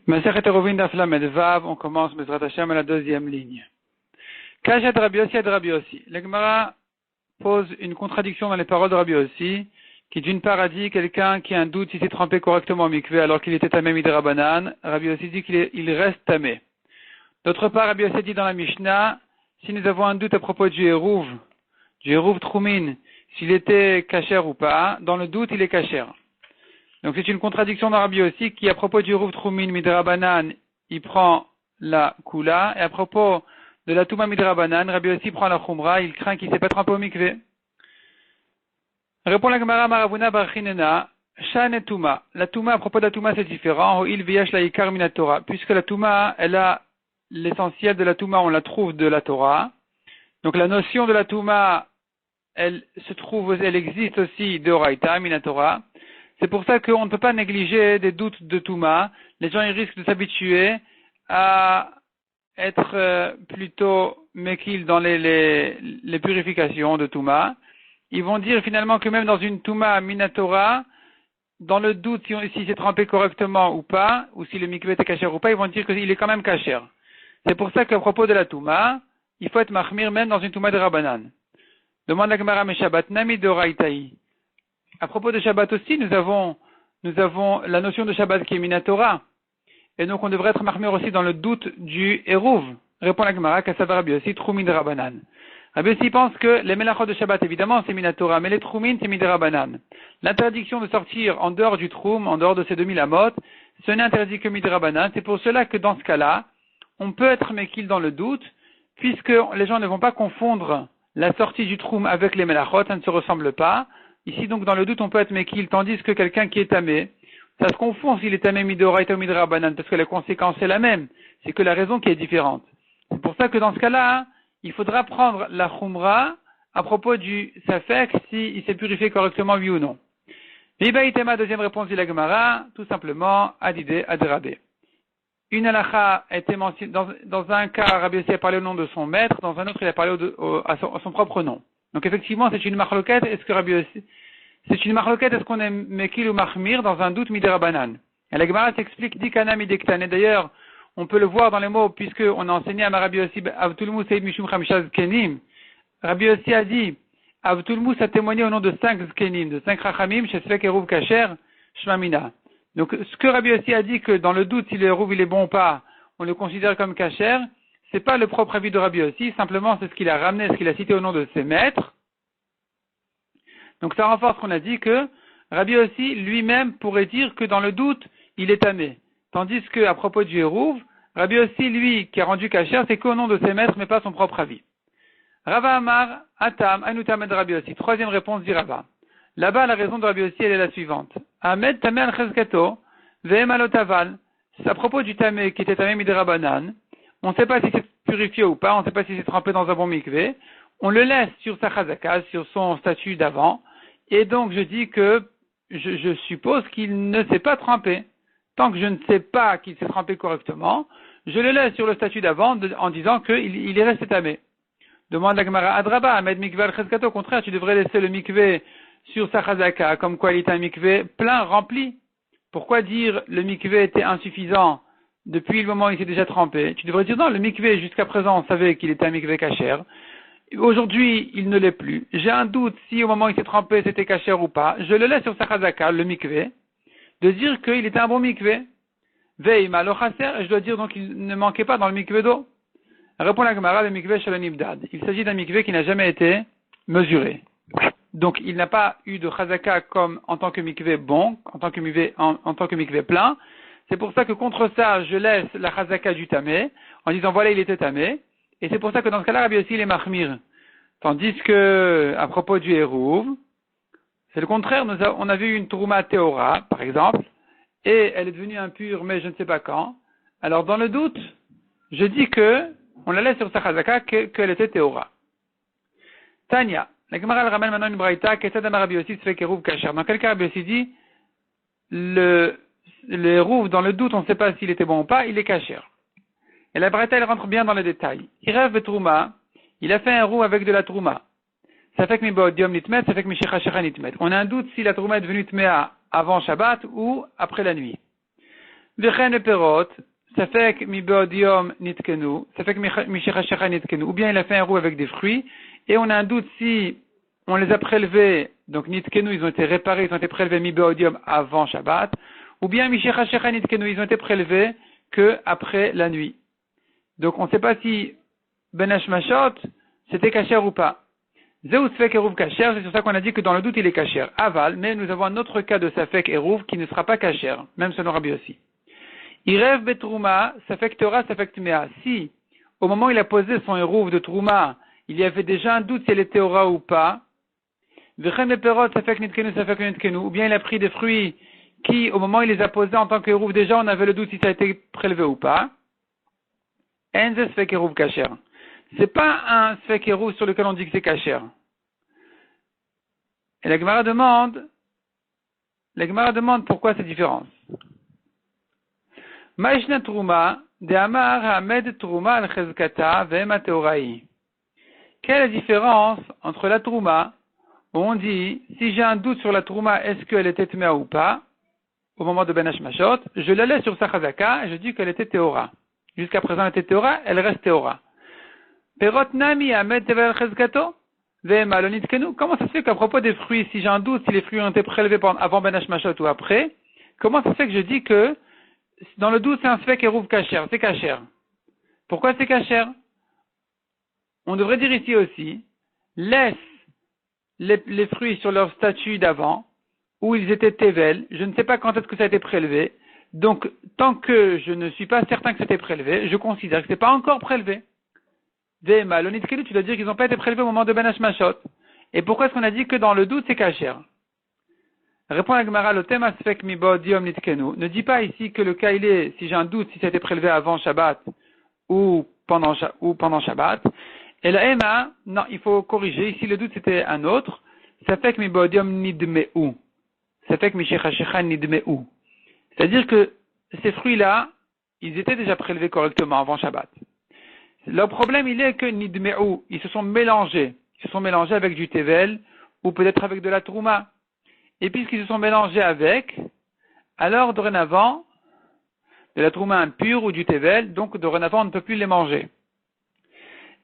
Masechet Eruvin Daf Lamed Vav, on commence Bezrat Hashem à la deuxième ligne. Kashet Rabbi Yossi et Rabbi Yossi. La Gemara pose une contradiction dans les paroles de Rabbi Yossi, qui d'une part a dit quelqu'un qui a un doute s'il s'est trempé correctement au mikvé alors qu'il était tamé midrabanan. Rabbi Yossi dit qu'il reste tamé. D'autre part, Rabbi Yossi dit dans la Mishnah, si nous avons un doute à propos du Eruv Troumin, s'il était kasher ou pas, dans le doute il est kasher. Donc c'est une contradiction dans Rabbi Yossi qui, à propos du Eruv Troumin midrabanan, il prend la Kula, et à propos de la Touma midrabanan, Rabbi Yossi prend la Khumra, il craint qu'il ne s'est pas trompé au mikvé. Répond la Gemara Maravuna Barchinena, Shan et Touma. La Touma, à propos de la Touma, c'est différent. Il viyash la Ikar mina Torah. Puisque la Touma, elle a l'essentiel de la Touma, on la trouve de la Torah. Donc la notion de la Touma, elle existe aussi de Oraita, mina Torah. C'est pour ça qu'on ne peut pas négliger des doutes de Touma. Les gens, ils risquent de s'habituer à être plutôt mekil dans les purifications de Touma. Ils vont dire finalement que même dans une Touma Minatora, dans le doute si s'est trempé correctement ou pas, ou si le mikvé était kasher ou pas, ils vont dire qu'il est quand même kasher. C'est pour ça qu'à propos de la Touma, il faut être mahmir même dans une Touma de Rabbanan. Demande la Gemara Meshabat Nami de Raitaï. À propos de Shabbat aussi, nous avons la notion de Shabbat qui est Minatora. Et donc on devrait être mahmir aussi dans le doute du Eruv. Répond la Gemara Kassav Rabbi Yossi Troumin de Rabbanan. Rabbi Yossi pense que les melachot de Shabbat, évidemment, c'est Minatora, mais les Troumin, c'est Midrabanan. L'interdiction de sortir en dehors du Troum, en dehors de ces 2000 amot, ce n'est interdit que Midrabanan. C'est pour cela que dans ce cas-là, on peut être mekil dans le doute, puisque les gens ne vont pas confondre la sortie du Troum avec les melachot, ça ne se ressemble pas. Ici, donc, dans le doute, on peut être mekil, tandis que quelqu'un qui est tamé, ça se confond s'il est tamé midoraita ou midrabanan, parce que la conséquence est la même. C'est que la raison qui est différente. C'est pour ça que dans ce cas-là, il faudra prendre la khumra à propos du safek, s'il s'est purifié correctement, oui ou non. Viba itema, deuxième réponse de la Gemara, tout simplement, adidé, adrabé. Une halakha a été mentionnée, dans un cas, Rabbi Yossi a parlé au nom de son maître, dans un autre, il a parlé à son propre nom. Donc effectivement, c'est une marloquette, est-ce qu'on est mekil ou mahmir dans un doute midrabanan? Et la Gemara s'explique, dikana midektan, et d'ailleurs, on peut le voir dans les mots, puisque on a enseigné à Rabbi Yossi, Avtulmus Seid Mishum Chamishaz Kenim. Rabbi Yossi a dit, Avtulmus a témoigné au nom de 5 Zkenim, de 5 Rachamim, Shesfek Eruv Kasher, Shmamina. Donc, ce que Rabbi Yossi a dit que dans le doute, si le Eruv il est bon ou pas, on le considère comme Kasher, c'est pas le propre avis de Rabbi Yossi, simplement c'est ce qu'il a ramené, ce qu'il a cité au nom de ses maîtres. Donc, ça renforce qu'on a dit que Rabbi Yossi lui-même pourrait dire que dans le doute, il est tamé. Tandis que, à propos du Eruv, Rabbi Yossi, lui, qui a rendu kasher, c'est qu'au nom de ses maîtres, mais pas son propre avis. Rava Amar, Atam, Anutam et Rabbi Yossi. Troisième réponse dit Rava. Là-bas, la raison de Rabbi Yossi, elle est la suivante. Ahmed tamé al chezkato, ve'em alotaval. C'est à propos du tamé qui était tamé midrabanan. On ne sait pas si c'est purifié ou pas, on ne sait pas si c'est trempé dans un bon mikvé. On le laisse sur sa chazaka, sur son statut d'avant. Et donc, je dis que, je suppose qu'il ne s'est pas trempé. Tant que je ne sais pas qu'il s'est trempé correctement, je le laisse sur le statut d'avant en disant qu'il est resté tamé. Demande la Gemara Adraba, Ahmed Mikvé al-Chezkato, au contraire, tu devrais laisser le mikvé sur sa chazaka, comme quoi il était un mikvé plein, rempli. Pourquoi dire le mikvé était insuffisant depuis le moment où il s'est déjà trempé? Tu devrais dire non, le mikvé, jusqu'à présent, on savait qu'il était un mikvé kasher. Aujourd'hui, il ne l'est plus. J'ai un doute si au moment où il s'est trempé, c'était kasher ou pas. Je le laisse sur sa chazaka, le mikvé, de dire qu'il était un bon mikvé. Veima lo chaser, et je dois dire donc qu'il ne manquait pas dans le mikvé d'eau. Répond la Gemara, le mikvé shalanibdad. Il s'agit d'un mikvé qui n'a jamais été mesuré. Donc il n'a pas eu de chazaka comme en tant que mikvé bon, en tant que mikvé plein. C'est pour ça que contre ça, je laisse la chazaka du tamé, en disant voilà, il était tamé. Et c'est pour ça que dans ce cas-là, Rabbi Yossi il est mahmir. Tandis que, à propos du Eruv, c'est le contraire, on a vu une Trouma Théora, par exemple, et elle est devenue impure, mais je ne sais pas quand. Alors, dans le doute, je dis on la laisse sur sa chazaka, qu'elle était Théora. Tanya, la Gemara elle ramène maintenant une braïta, Ketadama Rabbi Yossi se fait Eruv Kasher. Dans quel cas Rabbi Yossi dit, le Eruv, dans le doute, on ne sait pas s'il était bon ou pas, il est Kasher. Et la braïta, elle rentre bien dans les détails. Il rêve de Trouma, il a fait un Eruv avec de la Trouma. Ça fait que mi ba'odium nitmet, ça fait que mi shecha nitmet. On a un doute si la trouma est devenue tmea avant Shabbat ou après la nuit. Vechen le perot, ça fait que mi beodium nitkenu, ça fait que mi shechashecha nitkenu, ou bien il a fait un roux avec des fruits, et on a un doute si on les a prélevés, donc nitkenu, ils ont été réparés, ils ont été prélevés mi beodium avant Shabbat, ou bien mi shechashecha nitkenu, ils ont été prélevés que après la nuit. Donc on ne sait pas si ben hashmashot, c'était kasher ou pas. Zeus Safek Eruv Kasher, c'est sur ça qu'on a dit que dans le doute il est kasher. Aval, mais nous avons un autre cas de Safek Eruv qui ne sera pas kasher, même selon Rabbi aussi. Irev Betrouma, Safek Torah, Safek Tmea. Si, au moment où il a posé son Eruv de Trouma, il y avait déjà un doute si elle était Torah ou pas, Vechem Perot, Safek Nitkenu, Safek Nitkenu, ou bien il a pris des fruits qui, au moment où il les a posés en tant qu'Eruv, déjà on avait le doute si ça a été prélevé ou pas. Enze Safek Eruv Kasher. C'est pas un Safek Eruv sur lequel on dit que c'est kasher. Et la Gemara demande pourquoi cette différence. Maishna Trouma, de Amar Hamed Trouma al Chezkata ve'ema Teoraï. Quelle est la différence entre la Trouma, où on dit, si j'ai un doute sur la Trouma, est-ce qu'elle était Tmea ou pas, au moment de Ben Hashmashot, je la laisse sur sa Chazaka et je dis qu'elle était Théora. Jusqu'à présent, elle était Théora, elle reste Théora. Perot Nami Hamed Tevel Chezkato. Comment ça se fait qu'à propos des fruits, si j'ai un doute si les fruits ont été prélevés avant Ben Hashmashot ou après, comment ça se fait que je dis que dans le doute c'est un Safek Eruv Kasher, c'est Kasher. Pourquoi c'est Kasher? On devrait dire ici aussi, laisse les fruits sur leur statut d'avant, où ils étaient Tevel, je ne sais pas quand est-ce que ça a été prélevé, donc tant que je ne suis pas certain que c'était prélevé, je considère que ce n'est pas encore prélevé. Vema, l'onitkelu, tu dois dire qu'ils n'ont pas été prélevés au moment de Ben Hashmashot. Et pourquoi est-ce qu'on a dit que dans le doute c'est kasher? Répond la Gemara, le thème asfek mi bodium nitkenu. Ne dis pas ici que le cas il est, si j'ai un doute, si ça a été prélevé avant Shabbat ou pendant Shabbat. Et la Ema, non, il faut corriger. Ici le doute c'était un autre. Safek mi bodium nidmeu. Safek mi shechashecha nidmeu. C'est-à-dire que ces fruits-là, ils étaient déjà prélevés correctement avant Shabbat. Le problème, il est que nidme'u, ils se sont mélangés. Ils se sont mélangés avec du tevel, ou peut-être avec de la trouma. Et puisqu'ils se sont mélangés avec, alors dorénavant, de la trouma impure ou du tevel, donc dorénavant, on ne peut plus les manger.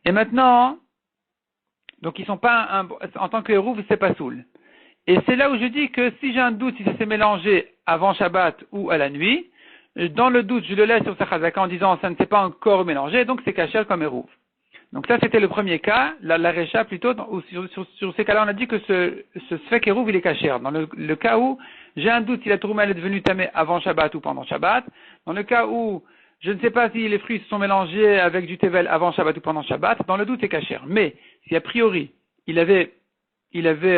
Et maintenant, donc ils sont pas, en tant que hérouv, c'est pas soul. Et c'est là où je dis que si j'ai un doute si ça s'est mélangé avant Shabbat ou à la nuit, dans le doute, je le laisse sur sa chazaka en disant ça ne s'est pas encore mélangé, donc c'est kasher comme eruv. Donc ça, c'était le premier cas, la récha plutôt, sur ces cas-là, on a dit que ce sfek eruv, il est kasher. Dans le cas où j'ai un doute si la tourma est devenue tamée avant Shabbat ou pendant Shabbat, dans le cas où je ne sais pas si les fruits se sont mélangés avec du tevel avant Shabbat ou pendant Shabbat, dans le doute, c'est kasher. Mais si a priori, il avait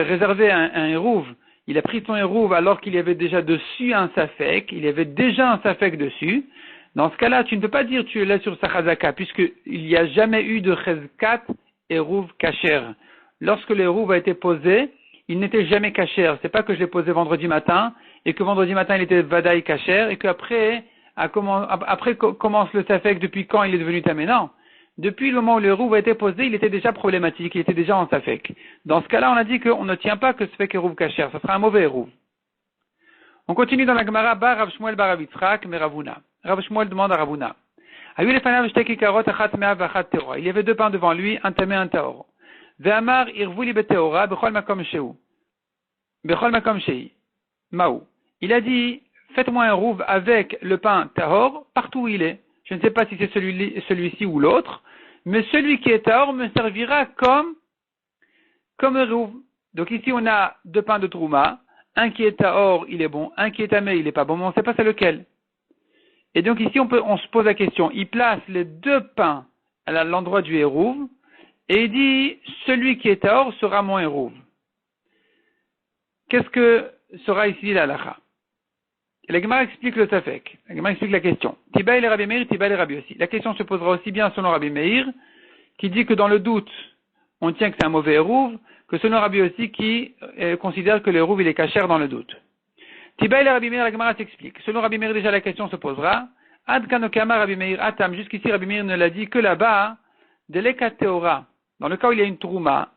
réservé un eruv, il a pris son eruv alors qu'il y avait déjà dessus un safek, il y avait déjà un safek dessus. Dans ce cas-là, tu ne peux pas dire tu es là sur sa chazaka, puisqu'il n'y a jamais eu de chezkat eruv kasher. Lorsque l'eruv a été posé, il n'était jamais kasher. C'est pas que je l'ai posé vendredi matin, et que vendredi matin il était vadaï kasher, et qu'après, commence le safek depuis quand il est devenu tamé. Non. Depuis le moment où le eruv a été posé, il était déjà problématique, il était déjà en safek. Dans ce cas-là, on a dit qu'on ne tient pas que safek eruv kasher, ça sera un mauvais eruv. On continue dans la Gemara, Bar Rav Shmuel Bar Avitzrak, mais Ravuna. Rav Shmuel demande à Ravuna. Il y avait deux pains devant lui, un tamé, un taor. Ve'amar irvuli beteora, bechol makom sheu. Bechol makom shei. Maou. Il a dit, faites-moi un rouv avec le pain tahor, partout où il est. Je ne sais pas si c'est celui-ci ou l'autre, mais celui qui est tahor me servira comme un rouv. Donc ici, on a deux pains de trouma. Un qui est tahor, il est bon. Un qui est tamé, il n'est pas bon, mais on ne sait pas c'est lequel. Et donc ici, on se pose la question. Il place les deux pains à l'endroit du hérouv, et il dit, celui qui est tahor sera mon hérouv. Qu'est-ce que sera ici la halakha? La Gemara explique le safek. La Gemara explique la question. Tiba et Rabbi Meir, Tiba et Rabbi aussi. La question se posera aussi bien selon Rabbi Meir, qui dit que dans le doute, on tient que c'est un mauvais hérouv, que selon Rabbi aussi, qui considère que le hérouv, il est kasher dans le doute. Tiba et Rabbi Meir, la Gemara s'explique. Selon Rabbi Meir, déjà la question se posera. Ad kanokama Rabbi Meir atam. Jusqu'ici, Rabbi Meir ne l'a dit que là-bas, de l'ekateora. Dans le cas où il y a une trouma,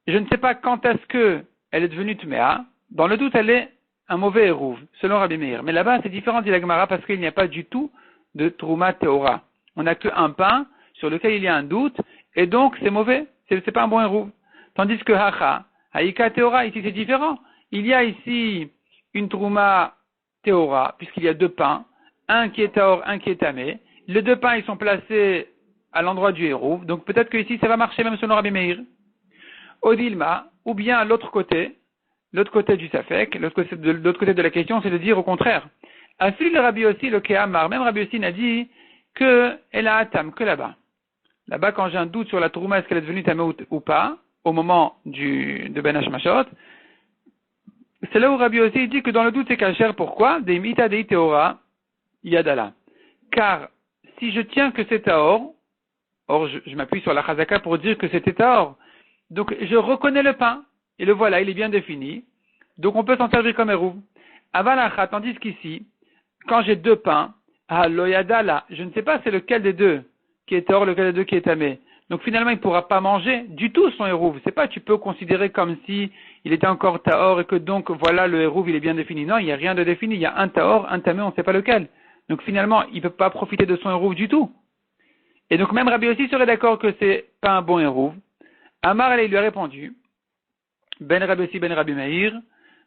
je ne sais pas quand est-ce que elle est devenue tmea. Dans le doute, elle est un mauvais Eruv, selon Rabbi Meir. Mais là-bas, c'est différent, dit la Gemara, parce qu'il n'y a pas du tout de Trouma Teora. On n'a qu'un pain sur lequel il y a un doute, et donc c'est mauvais, c'est pas un bon Eruv. Tandis que Hacha, Haïka Teora, ici c'est différent. Il y a ici une Trouma Teora, puisqu'il y a deux pains, un qui est Taor, un qui est Tamé. Les deux pains, ils sont placés à l'endroit du Eruv, donc peut-être que ici ça va marcher même selon Rabbi Meir. Odilma, ou bien à l'autre côté du Safek, l'autre côté de la question, c'est de dire au contraire. Afil le Rabbi aussi, le Kehamar, même Rabbi aussi n'a dit que elle a Atam, que là-bas. Là-bas, quand j'ai un doute sur la Trouma, est-ce qu'elle est devenue Tamé ou pas, au moment de Ben Hashmashot, c'est là où Rabbi aussi dit que dans le doute c'est Kacher. Pourquoi? Des Mita Dei Teora Yadala. Car si je tiens que c'est Taor, or je m'appuie sur la Chazaka pour dire que c'était Taor, donc je reconnais le pain, et le voilà, il est bien défini, donc on peut s'en servir comme Eruv. Avalacha, tandis qu'ici, quand j'ai deux pains, Loyadala, je ne sais pas c'est lequel des deux qui est Taor, lequel des deux qui est Tamé. Donc finalement, il ne pourra pas manger du tout son Eruv. C'est pas, tu peux considérer comme si il était encore Taor et que donc voilà le Eruv, il est bien défini. Non, il n'y a rien de défini. Il y a un Taor, un Tamé, on ne sait pas lequel. Donc finalement, il ne peut pas profiter de son Eruv du tout. Et donc même Rabbi aussi serait d'accord que c'est pas un bon Eruv. Amar, il lui a répondu, Ben Rabbi aussi, Ben Rabbi Meir,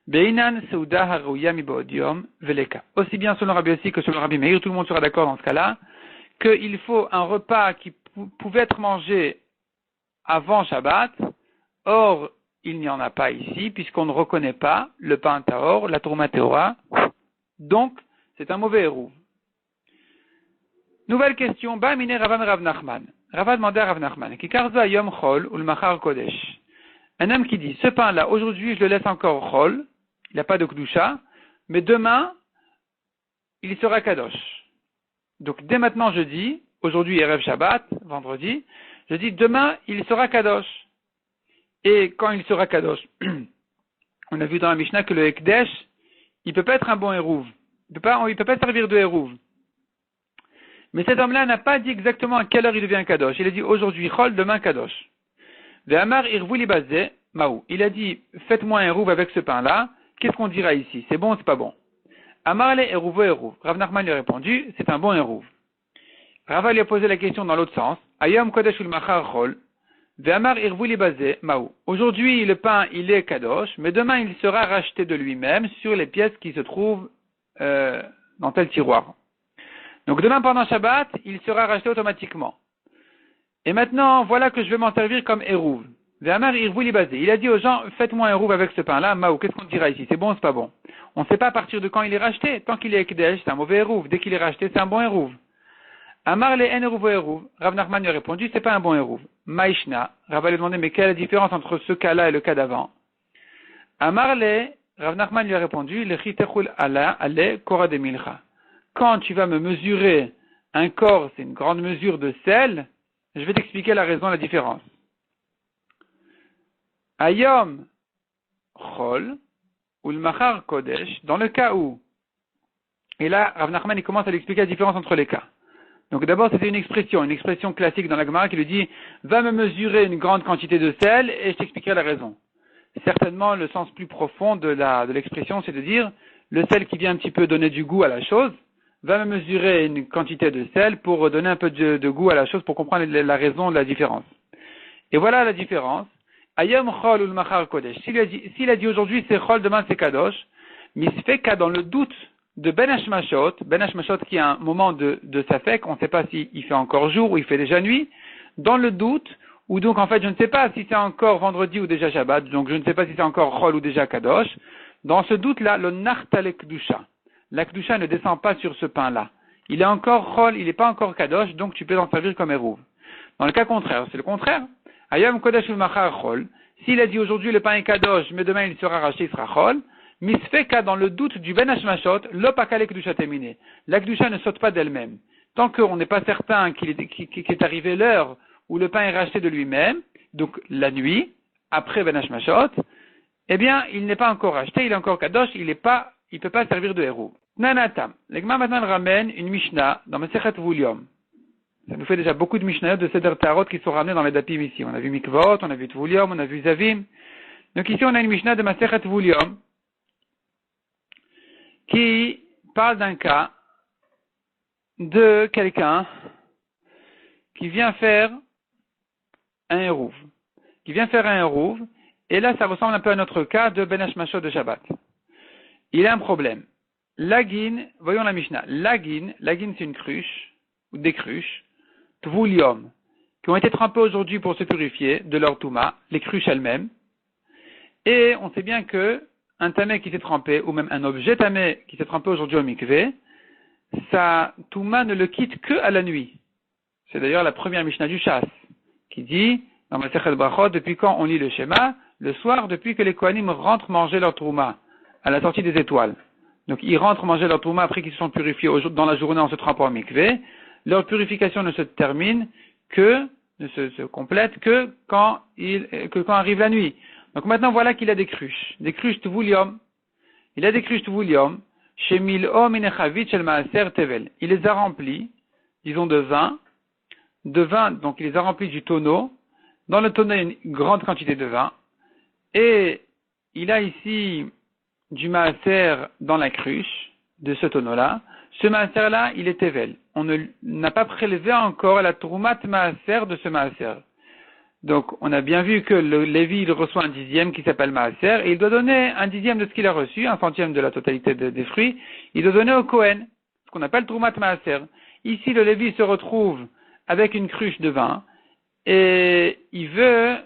Beinan Seuda Harouya Mibodium Veleka. Aussi bien selon Rabbi aussi que selon Rabbi Meir, tout le monde sera d'accord dans ce cas-là, qu'il faut un repas qui pouvait être mangé avant Shabbat, or il n'y en a pas ici, puisqu'on ne reconnaît pas le pain Taor, la Trouma Teora, donc c'est un mauvais Eruv. Nouvelle question, Ba'amine Ravan Rav Nachman. Rav demandait à Rav Nachman, Kikarza Yom Chol ou le Machar Kodesh. Un homme qui dit, ce pain-là, aujourd'hui je le laisse encore Chol, il n'a pas de Kdusha, mais demain, il sera Kadosh. Donc dès maintenant je dis, aujourd'hui Erev Shabbat, vendredi, je dis demain il sera Kadosh. Et quand il sera Kadosh, on a vu dans la Mishnah que le Ekdesh, il peut pas être un bon Eruv. Il peut pas servir de Eruv. Mais cet homme-là n'a pas dit exactement à quelle heure il devient Kadosh. Il a dit aujourd'hui Chol, demain Kadosh. Ve'amar irvuli bazeh maou. Il a dit faites-moi un Eruv avec ce pain-là. Qu'est-ce qu'on dira ici? C'est bon ou c'est pas bon? Amarle Eruvo Eruv. Rav Nachman lui a répondu c'est un bon Eruv. Rava lui a posé la question dans l'autre sens. Ayom Kodesh ul Machar Chol. Ve'amar irvuli bazeh maou. Aujourd'hui le pain il est Kadosh, mais demain il sera racheté de lui-même sur les pièces qui se trouvent dans tel tiroir. Donc demain pendant Shabbat, il sera racheté automatiquement. Et maintenant, voilà que je vais m'en servir comme Eruv. Ve'amar irvuli bazeh. Il a dit aux gens, faites-moi un Eruv avec ce pain-là, Maou, qu'est-ce qu'on dira ici? C'est bon ou c'est pas bon? On ne sait pas à partir de quand il est racheté. Tant qu'il est Ekdesh, c'est un mauvais Eruv. Dès qu'il est racheté, c'est un bon Eruv. Amar le en Eruv Eruv. Rav Nachman lui a répondu, c'est pas un bon Eruv. Maïshna. Rav lui a demandé, mais quelle est la différence entre ce cas-là et le cas d'avant? Amar le, Rav Nachman lui a répondu, le chitechul ala ale kora de milcha. Quand tu vas me mesurer un corps, c'est une grande mesure de sel, je vais t'expliquer la raison, la différence. Ayom chol ou le machar kodesh, dans le cas où, et là, Rav Nachman il commence à lui expliquer la différence entre les cas. Donc d'abord, c'était une expression classique dans la Gemara qui lui dit, va me mesurer une grande quantité de sel et je t'expliquerai la raison. Certainement, le sens plus profond de l'expression, c'est de dire, le sel qui vient un petit peu donner du goût à la chose, va me mesurer une quantité de sel pour donner un peu de goût à la chose, pour comprendre la raison de la différence. Et voilà la différence. Ayom chol ou le machar kodesh. S'il a dit aujourd'hui c'est chol, demain c'est kadosh, misfeka dans le doute de Ben Hashmashot qui est un moment de safek, on ne sait pas s'il fait encore jour ou il fait déjà nuit, dans le doute, ou donc en fait je ne sais pas si c'est encore vendredi ou déjà Shabbat, donc je ne sais pas si c'est encore chol ou déjà kadosh, dans ce doute-là, le nartale kdusha. La Kedusha ne descend pas sur ce pain-là. Il est encore chol, il n'est pas encore kadosh, donc tu peux en servir comme Eruv. Dans le cas contraire, c'est le contraire. Ayam kodesh ul machar chol. S'il a dit aujourd'hui le pain est kadosh, mais demain il sera racheté, il sera chol. Misfeka dans le doute du ben hashmashot, l'opakale kedusha temine. La Kedusha ne saute pas d'elle-même. Tant qu'on n'est pas certain qu'il est arrivé l'heure où le pain est racheté de lui-même, donc la nuit, après ben hashmashot, eh bien, il n'est pas encore racheté, il est encore kadosh, il peut pas servir de Eruv. Nanatam. L'Egma maintenant ramène une Mishnah dans Masechet Vulium. Ça nous fait déjà beaucoup de Mishnayot de Seder Tarot qui sont ramenés dans les Dapim ici. On a vu Mikvot, on a vu Tvulium, on a vu Zavim. Donc ici on a une Mishnah de Masechet Vulium qui parle d'un cas de quelqu'un qui vient faire un hérouve. Et là, ça ressemble un peu à notre cas de Ben Hashmashot de Shabbat. Il a un problème. Lagin, voyons la Mishnah. Lagin c'est une cruche, ou des cruches, Tvulium, qui ont été trempées aujourd'hui pour se purifier de leur Touma, les cruches elles-mêmes. Et on sait bien que un tamé qui s'est trempé, ou même un objet tamé qui s'est trempé aujourd'hui au mikvé, sa Touma ne le quitte que à la nuit. C'est d'ailleurs la première Mishnah du Chasse, qui dit, dans le Masechet Brachot, depuis quand on lit le schéma, le soir, depuis que les Kohanim rentrent manger leur Touma, à la sortie des étoiles. Donc ils rentrent manger leur Touma après qu'ils se sont purifiés dans la journée en se trempant au mikvé. Leur purification ne se termine ne se complète que quand arrive la nuit. Donc maintenant voilà qu'il a des cruches Tvulium. Il a des cruches Tvulium, chez Mil'o Minechavit Shel Maaser Tevel. Il les a remplis, disons de vin, donc il les a remplis du tonneau. Dans le tonneau, il y a une grande quantité de vin. Et il a ici du maaser dans la cruche de ce tonneau-là. Ce maaser-là, il est tevel. On n'a pas prélevé encore la troumat maaser de ce maaser. Donc, on a bien vu que le Lévi, il reçoit un dixième qui s'appelle maaser, et il doit donner un dixième de ce qu'il a reçu, un centième de la totalité des fruits, il doit donner au Kohen, ce qu'on appelle troumat maaser. Ici, le Lévi se retrouve avec une cruche de vin, et il veut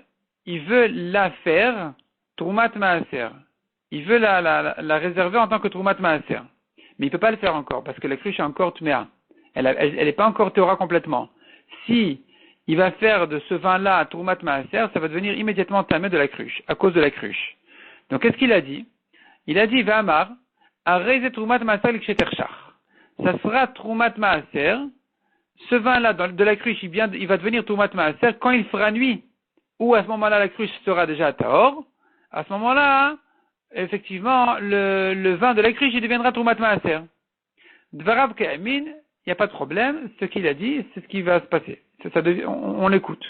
la faire troumat maaser. Il veut la réserver en tant que troumat maaser. Mais il peut pas le faire encore, parce que la cruche est encore tméa. Elle est pas encore théora complètement. Si il va faire de ce vin-là troumat maaser, ça va devenir immédiatement tamé de la cruche, à cause de la cruche. Donc qu'est-ce qu'il a dit? Il a dit, Va'amar, arreze troumat maaser l'kshetershach. Ça sera troumat maaser. Ce vin-là, de la cruche, il va devenir troumat maaser quand il fera nuit. Ou à ce moment-là, la cruche sera déjà à tahor. À ce moment-là, effectivement, le vin de la cruche, il deviendra troumat maaser. Dvarav Ka'amin, il n'y a pas de problème. Ce qu'il a dit, c'est ce qui va se passer. On l'écoute.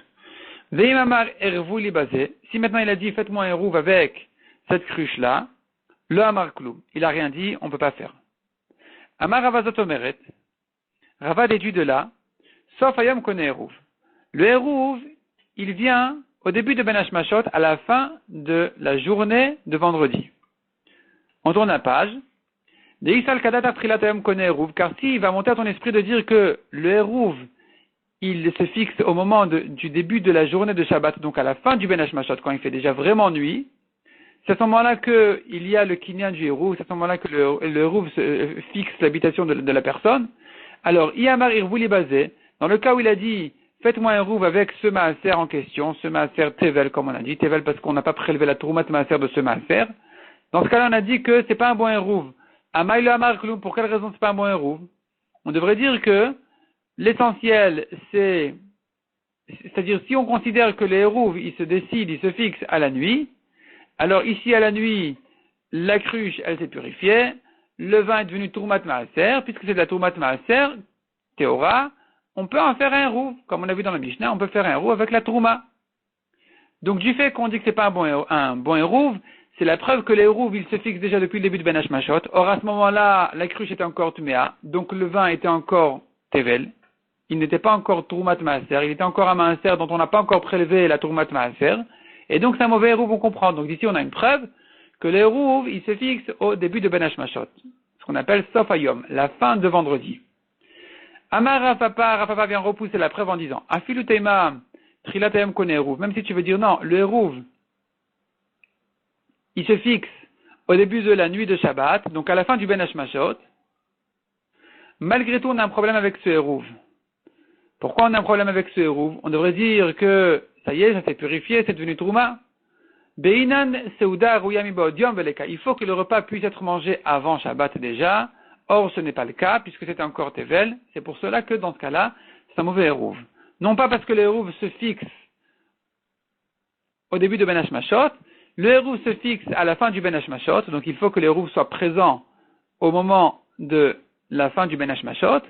Veimamar ervou libazé. Si maintenant il a dit, faites-moi un rouve avec cette cruche-là, le amar kloum. Il n'a rien dit, on ne peut pas faire. Amar Ravazot Omeret. Rava déduit de là, sauf ayam connaît Hérouv. Le Hérouv, il vient au début de Ben Hashmashot, à la fin de la journée de vendredi. On tourne la page. Car s'il va monter à ton esprit de dire que le Hérouv, il se fixe au moment du début de la journée de Shabbat, donc à la fin du Ben Hashmashot, quand il fait déjà vraiment nuit, c'est à ce moment-là qu'il y a le kinyan du Hérouv, c'est à ce moment-là que le Hérouv fixe l'habitation de la personne. Alors, Iyamar Irvouli basé, dans le cas où il a dit, faites-moi un rouve avec ce maaser en question, ce maaser tevel, comme on a dit, tevel parce qu'on n'a pas prélevé la troumat maaser de ce maaser. Dans ce cas-là, on a dit que c'est pas un bon rouve. Amaïlo Amar Kloum, pour quelle raison c'est pas un bon rouve? On devrait dire que l'essentiel, c'est-à-dire si on considère que les rouves, ils se fixent à la nuit, alors ici à la nuit, la cruche, elle s'est purifiée, le vin est devenu Troumat Maaser, puisque c'est de la Troumat Maaser, Théora, on peut en faire un roux, comme on a vu dans la Mishnah, on peut faire un roux avec la Trouma. Donc du fait qu'on dit que c'est pas un bon hérouv, c'est la preuve que les hérouv, ils se fixent déjà depuis le début de Ben Hashmashot. Or à ce moment-là, la cruche était encore Tméa, donc le vin était encore Tevel, il n'était pas encore Troumat Maaser, il était encore un Maaser dont on n'a pas encore prélevé la Troumat Maaser, et donc c'est un mauvais hérouv, on comprend. Donc d'ici on a une preuve que les rouves, ils se fixent au début de Ben Hashmashot, ce qu'on appelle Sof Hayom, la fin de vendredi. Amar Rafapa vient repousser la preuve en disant, Afilu Teima, Trilatayam Kone Hérouv, même si tu veux dire non, le Hérouv, il se fixe au début de la nuit de Shabbat, donc à la fin du Ben Hashmashot, malgré tout on a un problème avec ce Hérouv. Pourquoi on a un problème avec ce Hérouv? On devrait dire que, ça y est, ça s'est purifié, c'est devenu Trouma. Beinan Seuda Rouyami Baodium Veleka. Il faut que le repas puisse être mangé avant Shabbat déjà. Or, ce n'est pas le cas, puisque c'est encore Tevel. C'est pour cela que, dans ce cas-là, c'est un mauvais Hérouv. Non pas parce que le Hérouv se fixe au début de Ben Hashmashot. Le Hérouv se fixe à la fin du Ben Hashmashot. Donc, il faut que le Hérouv soit présent au moment de la fin du Ben Hashmashot.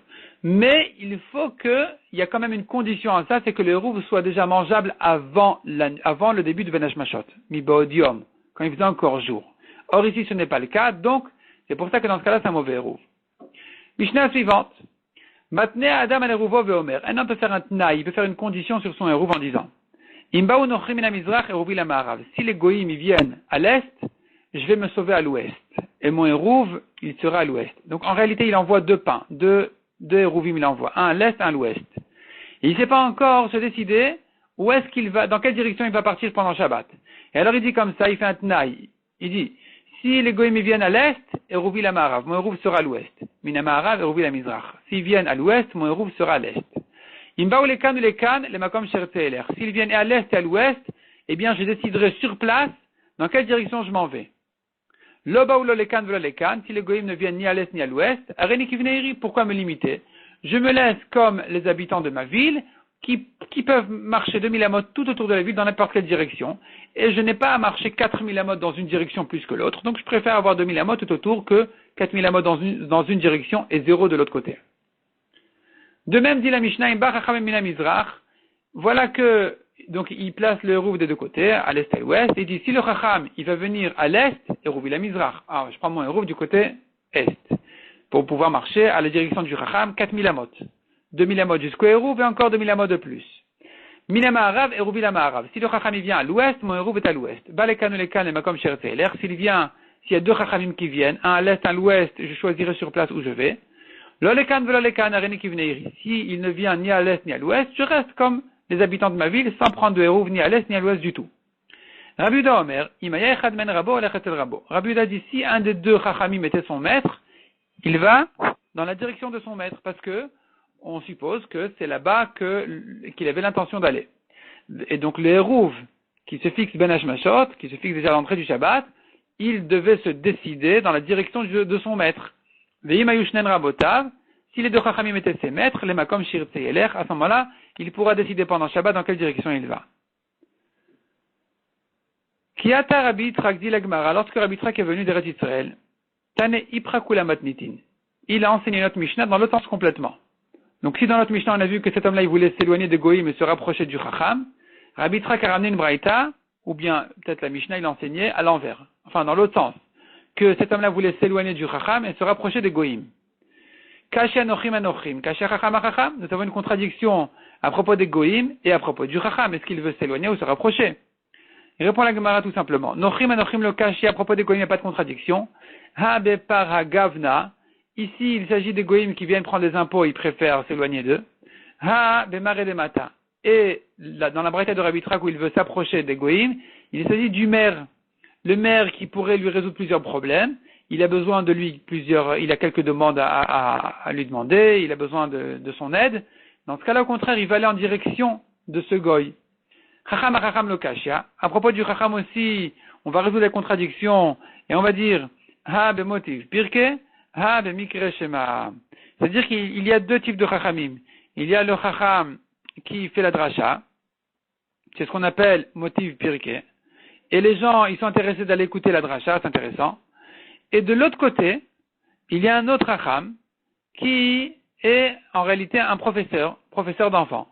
Mais il faut il y a quand même une condition à ça, c'est que le Hérouv soit déjà mangeable avant le début du Ben Hashmashot. Mi Baodium, quand il faisait encore jour. Or, ici, ce n'est pas le cas. Donc, C'est pour ça que dans ce cas-là, c'est un mauvais Eruv. Mishnah suivante. Matne Adam al-Eruvo ve'omer. Un homme peut faire un tnaï, il peut faire une condition sur son Eruv en disant Imbaou nochrim min mizrach eruvi la ma'arav. Si les goïms ils viennent à l'est, je vais me sauver à l'ouest. Et mon Eruv, il sera à l'ouest. Donc en réalité, il envoie deux pains, deux Eruvim il envoie, un à l'est, un à l'ouest. Et il ne sait pas encore se décider où est-ce qu'il va, dans quelle direction il va partir pendant Shabbat. Et alors il dit comme ça, il fait un tnaï. Il dit, si les goïms viennent à l'est, Eruvi la ma'arav, mon Eruv sera à l'ouest. Mina ma'arav, Eruvi la mizrach. S'ils viennent à l'ouest, mon Eruv sera à l'est. Imbaou les kan ou les kan, les makom shertzeler. S'ils viennent à l'est et à l'ouest, eh bien je déciderai sur place dans quelle direction je m'en vais. Loba ou les kan, voilà les kan. Si les goïms ne viennent ni à l'est ni à l'ouest, areni kivneiri, pourquoi me limiter? Je me laisse comme les habitants de ma ville, qui peuvent marcher 2000 amot tout autour de la ville dans n'importe quelle direction. Et je n'ai pas à marcher 4000 amot dans une direction plus que l'autre. Donc je préfère avoir 2000 amot tout autour que 4000 amot dans une direction et 0 de l'autre côté. De même dit la Mishnah, voilà que, donc il place le Eruv des deux côtés, à l'est et à l'ouest, et il dit si le Chacham, il va venir à l'est, Eruv la Mizrach. Alors je prends mon Eruv du côté est, pour pouvoir marcher à la direction du Chacham, 4000 amot. 2000 amot jusqu'au Eruv et encore 2000 amot de plus. Mina Ma'arav, Eruv la Ma'arav. Si le Chacham il vient à l'ouest, mon Eruv est à l'ouest. Balekan ou lekan et makom shertzeler. S'il y a deux Chachamim qui viennent, un à l'est, un à l'ouest, je choisirai sur place où je vais. L'olekan velolekan areni qui venait ici. S'il ne vient ni à l'est ni à l'ouest, je reste comme les habitants de ma ville sans prendre de Eruv ni à l'est ni à l'ouest du tout. Rabbi Yehuda Omer, imaya echad men rabo alechet el rabo. Rabbi Yehuda dit si un des deux Chachamim était son maître, il va dans la direction de son maître parce que on suppose que c'est là-bas qu'il avait l'intention d'aller. Et donc le Eruv qui se fixe ben hashmashot, qui se fixe déjà à l'entrée du Shabbat, il devait se décider dans la direction de son maître. Ve'imayushnen rabotav, si les deux Chachamim étaient ses maîtres, les makom shirtzeyeler, à ce moment-là, il pourra décider pendant Shabbat dans quelle direction il va. Kiata Rabbi Yitzhak dit la Gemara, lorsque Rabbi Yitzhak est venu d'Eretz Israël, Tane Iprakula Matnitin, il a enseigné notre Mishnah dans l'autre sens complètement. Donc si dans notre Mishnah on a vu que cet homme-là il voulait s'éloigner des Goïm et se rapprocher du Chacham, Rabbi Yitzhak a ramené une Braïta, ou bien peut-être la Mishnah il enseignait à l'envers, enfin dans l'autre sens, que cet homme-là voulait s'éloigner du Chacham et se rapprocher des Goïm. Kashi anochim anochim, kashi Chacham achacham, nous avons une contradiction à propos des Goïm et à propos du Chacham, est-ce qu'il veut s'éloigner ou se rapprocher? Il répond la Gemara tout simplement. Nochim anochim le kashi, à propos des Goïm, il n'y a pas de contradiction. Ha bepar hagavna, ici il s'agit des Goïm qui viennent prendre des impôts, ils préfèrent s'éloigner d'eux. Ha bemare de mata, et dans la braïta de Rabbi Yitzhak où il veut s'approcher des Goïm, il s'agit du maire. Le maire qui pourrait lui résoudre plusieurs problèmes, il a besoin de lui il a quelques demandes à lui demander, il a besoin de son aide. Dans ce cas-là, au contraire, il va aller en direction de ce goy. Chacham achacham lo kashya. À propos du chacham aussi, on va résoudre la contradiction et on va dire ha bemotiv pirke, ha bemikre shema. C'est-à-dire qu'il y a deux types de chachamim. Il y a le chacham qui fait la drasha, c'est ce qu'on appelle motiv pirke. Et les gens, ils sont intéressés d'aller écouter la drasha, c'est intéressant. Et de l'autre côté, il y a un autre Chacham qui est en réalité un professeur d'enfants.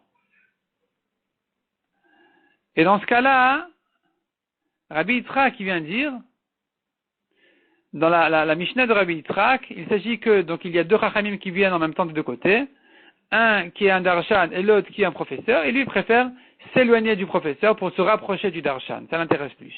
Et dans ce cas-là, Rabbi Yitzhak qui vient dire, dans la Mishnah de Rabbi Yitzhak, il s'agit que, donc il y a deux Chachamim qui viennent en même temps de deux côtés, un qui est un darshan et l'autre qui est un professeur, et lui préfère s'éloigner du professeur pour se rapprocher du darshan. Ça l'intéresse plus.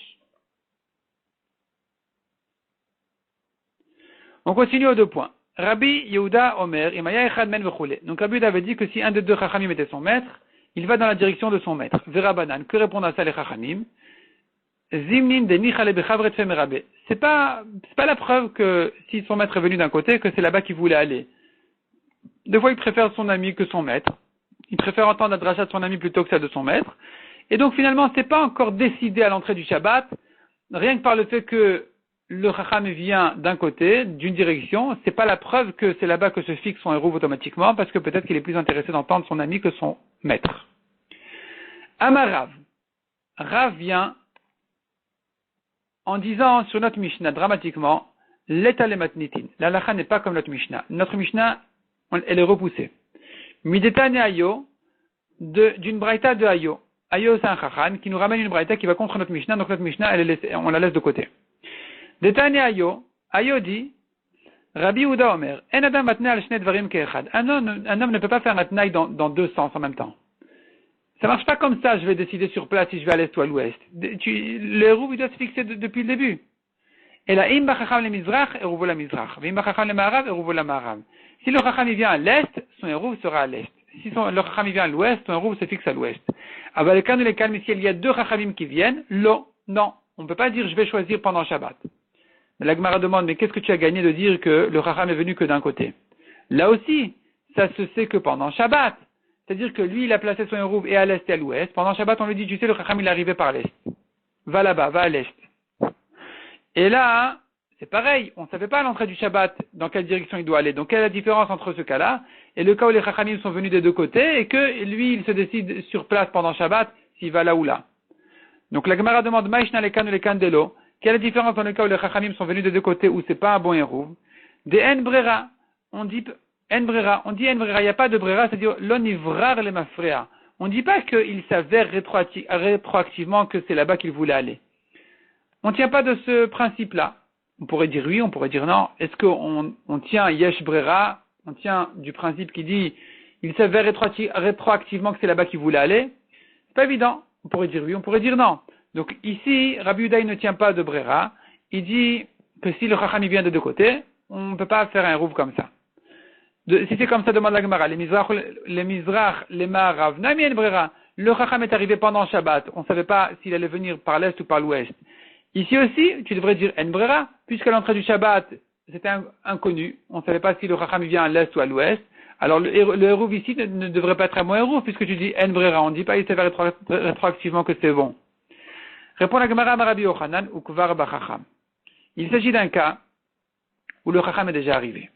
On continue aux deux points. Rabbi Yehuda Omer, Imaya Echad Men Vechule. Donc Rabbi Yehuda avait dit que si un des deux Chachamim était son maître, il va dans la direction de son maître. Vera Banan, que répondent à ça les Chachamim? Zimnin de Michale Bechavret Femerabe. C'est pas la preuve que si son maître est venu d'un côté, que c'est là-bas qu'il voulait aller. Des fois, il préfère son ami que son maître. Il préfère entendre la dracha de son ami plutôt que celle de son maître. Et donc finalement, c'est pas encore décidé à l'entrée du Shabbat, rien que par le fait que le Chacham vient d'un côté, d'une direction, c'est pas la preuve que c'est là-bas que se fixe son Eruv automatiquement, parce que peut-être qu'il est plus intéressé d'entendre son ami que son maître. Amarav. Rav vient en disant sur notre Mishnah dramatiquement, l'état le matnitin. La lacha n'est pas comme notre Mishnah. Notre Mishnah, elle est repoussée. Midetane Ayo, d'une braïta de Ayo. Ayo, c'est un Chacham qui nous ramène une braïta qui va contre notre Mishnah, donc notre Mishnah, on la laisse de côté. Detane Ayo dit, Rabbi Yehuda Omer, En Adam matnei al shnei dvarim ke'echad. Un homme ne peut pas faire un tnaï dans deux sens en même temps. Ça marche pas comme ça, je vais décider sur place si je vais à l'est ou à l'ouest. Le hérouv, il doit se fixer depuis le début. Et là, im bachacham le mizrach, hérouvo la mizrach. Im bachacham le ma'arav, hérouvo la ma'arav. Si le chacham vient à l'est, son hérouv sera à l'est. Si le chacham vient à l'ouest, son hérouv se fixe à l'ouest. Alors, le cas de l'école, mais s'il y a deux chachamim qui viennent, non. On ne peut pas dire je vais choisir pendant Shabbat. Mais la Gemara demande, mais qu'est-ce que tu as gagné de dire que le chacham est venu que d'un côté? Là aussi, ça se sait que pendant Shabbat. C'est-à-dire que lui, il a placé son hérouv et à l'est et à l'ouest. Pendant Shabbat, on lui dit, tu sais, le chacham, il est arrivé par l'est. Va là-bas, va à l'est. Et là, c'est pareil. On ne savait pas à l'entrée du Shabbat dans quelle direction il doit aller. Donc, quelle est la différence entre ce cas-là et le cas où les chachamim sont venus des deux côtés et que lui, il se décide sur place pendant Shabbat s'il va là ou là. Donc, la Gemara demande, Maïshna lekan ou lekan delo. Quelle est la différence dans le cas où les chachamim sont venus des deux côtés où c'est pas un bon hérouv? Des en brera. On dit en brera, il n'y a pas de brera, c'est-à-dire l'onivrar le mafrea. On ne dit pas qu'il s'avère rétroactivement que c'est là-bas qu'il voulait aller. On ne tient pas de ce principe-là. On pourrait dire oui, on pourrait dire non. Est-ce qu'on tient yesh brera, on tient du principe qui dit il s'avère rétroactivement que c'est là-bas qu'il voulait aller? C'est pas évident. On pourrait dire oui, on pourrait dire non. Donc ici, Rabbi Yehuda ne tient pas de brera. Il dit que si le chacham vient de deux côtés, on ne peut pas faire un rouv comme ça. Si c'est comme ça, demande la Gemara, les mizrach, les ma'arav, nami en brera. Le chacham est arrivé pendant Shabbat. On ne savait pas s'il allait venir par l'est ou par l'ouest. Ici aussi, tu devrais dire en brera, puisqu'à l'entrée du Shabbat, c'était inconnu. On ne savait pas si le chacham vient à l'est ou à l'ouest. Alors le hérouv ici ne devrait pas être un bon hérouv, puisque tu dis en brera. On ne dit pas il s'avère rétroactivement que c'est bon. Répond la Gemara Rabbi Yochanan ou Kvar Bachacham. Il s'agit d'un cas où le chacham est déjà arrivé.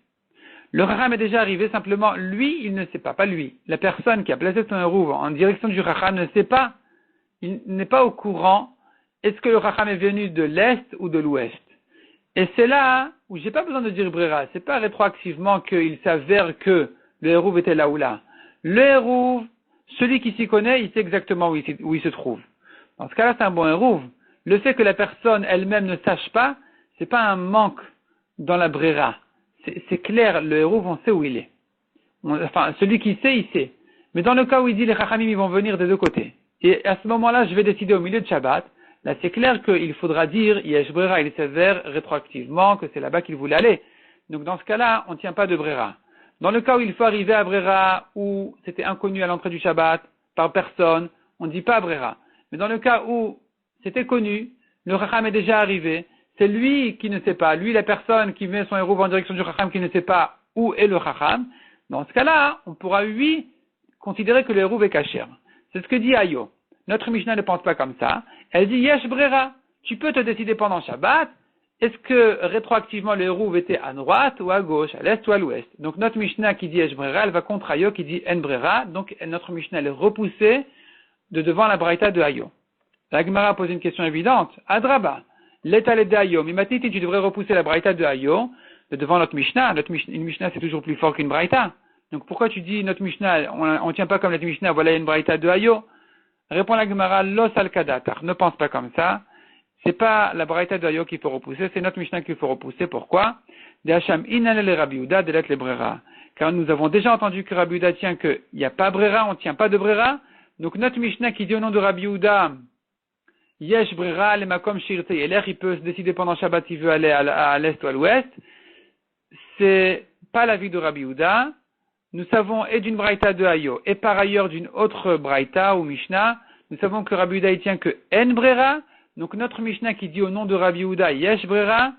Le chacham est déjà arrivé, simplement, lui, il ne sait pas lui. La personne qui a placé son hérouv en direction du chacham ne sait pas, il n'est pas au courant, est-ce que le chacham est venu de l'est ou de l'ouest. Et c'est là où j'ai pas besoin de dire brera, c'est pas rétroactivement qu'il s'avère que le hérouv était là ou là. Le hérouv, celui qui s'y connaît, il sait exactement où il se trouve. Dans ce cas-là, c'est un bon hérouv. Le fait que la personne elle-même ne sache pas, c'est pas un manque dans la brera. C'est clair, le hérouv, on sait où il est. Enfin, celui qui sait, il sait. Mais dans le cas où il dit les chachamim, ils vont venir des deux côtés. Et à ce moment-là, je vais décider au milieu de Shabbat. Là, c'est clair qu'il faudra dire, yesh brera, il s'avère rétroactivement que c'est là-bas qu'il voulait aller. Donc, dans ce cas-là, on ne tient pas de brera. Dans le cas où il faut arriver à brera, où c'était inconnu à l'entrée du Shabbat, par personne, on ne dit pas brera. Mais dans le cas où c'était connu, le chacham est déjà arrivé, c'est lui qui ne sait pas, lui la personne qui met son hérouv en direction du chacham qui ne sait pas où est le chacham, dans ce cas-là, on pourra, oui, considérer que le hérouv est kasher. C'est ce que dit Ayo. Notre Mishnah ne pense pas comme ça. Elle dit yesh brera. Tu peux te décider pendant Shabbat, est-ce que rétroactivement le hérouv était à droite ou à gauche, à l'est ou à l'ouest. Donc notre Mishnah qui dit yesh brera, elle va contre Ayo qui dit en brera, donc notre Mishnah elle est repoussée de devant la braïta de Ayo. La Gemara pose une question évidente. Adraba. L'étalé de Ayo. Mimatiti, tu devrais repousser la braïta de Ayo de devant notre Mishnah. Une Mishnah, c'est toujours plus fort qu'une braïta. Donc pourquoi tu dis notre Mishnah, on ne tient pas comme notre Mishnah, voilà une braïta de Ayo? Répond la Gemara, los al kadatar. Ne pense pas comme ça. C'est pas la braïta de Ayo qu'il faut repousser, c'est notre Mishnah qu'il faut repousser. Pourquoi? De Hacham inale le Rabbi Yehuda de l'être le brera. Car nous avons déjà entendu que Rabbi Yehuda tient qu'il n'y a pas brera, on ne tient pas de brera. Donc notre Mishnah qui dit au nom de Rabbi Yehuda, yesh brera le makom shirte yeler, il peut se décider pendant Shabbat s'il veut aller à l'est ou à l'ouest. C'est pas l'avis de Rabbi Yehuda. Nous savons, et d'une braïta de Ayo, et par ailleurs d'une autre braïta ou Mishnah, nous savons que Rabbi Yehuda il tient que en brera. Donc notre Mishnah qui dit au nom de Rabbi Yehuda yesh brera,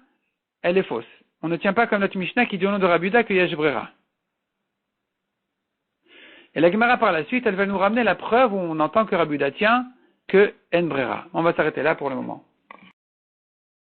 elle est fausse. On ne tient pas comme notre Mishnah qui dit au nom de Rabbi Yehuda que yesh brera. Et la Gemara par la suite, elle va nous ramener la preuve où on entend que Rabbi Yehuda tient que en brera. On va s'arrêter là pour le moment.